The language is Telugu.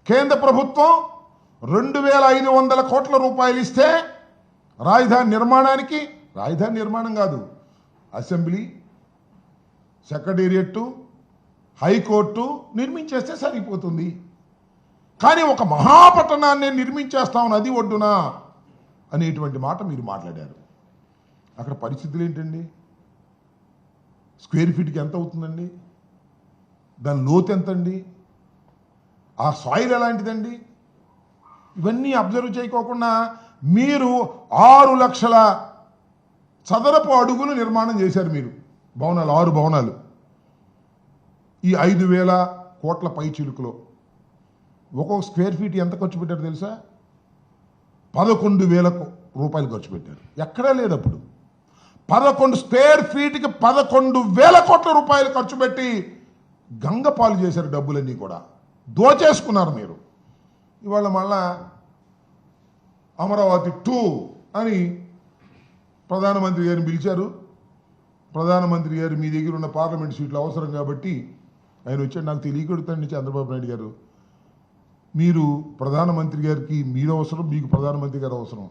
కేంద్ర ప్రభుత్వం 2,500 కోట్ల రూపాయలు ఇస్తే రాజధాని నిర్మాణానికి, రాజధాని నిర్మాణం కాదు, అసెంబ్లీ, సెక్రటేరియట్, హైకోర్టు నిర్మించేస్తే సరిపోతుంది. కానీ ఒక మహాపట్టణాన్ని నిర్మించేస్తాం నది ఒడ్డున అనేటువంటి మాట మీరు మాట్లాడారు. అక్కడ పరిస్థితులు ఏంటండి? స్క్వేర్ ఫీట్కి ఎంత అవుతుందండి? దాని లోతు ఎంతండి? ఆ సాయిల్ ఎలాంటిదండి? ఇవన్నీ అబ్జర్వ్ చేయకోకుండా మీరు 6 లక్షల చదరపు అడుగులు నిర్మాణం చేశారు. మీరు భవనాలు, 6 భవనాలు ఈ 5,000 కోట్ల పై చిలుకులో ఒక్కొక్క స్క్వేర్ ఫీట్ ఎంత ఖర్చు పెట్టారు తెలుసా? 11,000 రూపాయలు ఖర్చు పెట్టారు. ఎక్కడా లేదు అప్పుడు. 11 స్క్వేర్ ఫీట్కి 11,000 కోట్ల రూపాయలు ఖర్చు పెట్టి గంగపాలు చేశారు. డబ్బులన్నీ కూడా దోచేసుకున్నారు మీరు. ఇవాళ మళ్ళా అమరావతి 2 అని ప్రధానమంత్రి గారిని పిలిచారు. ప్రధానమంత్రి గారు మీ దగ్గర ఉన్న పార్లమెంట్ సీట్లు అవసరం కాబట్టి ఆయన వచ్చాడు. నాకు తెలియకూడదండి చంద్రబాబు నాయుడు గారు, మీరు ప్రధానమంత్రి గారికి మీరు అవసరం, మీకు ప్రధానమంత్రి గారు అవసరం.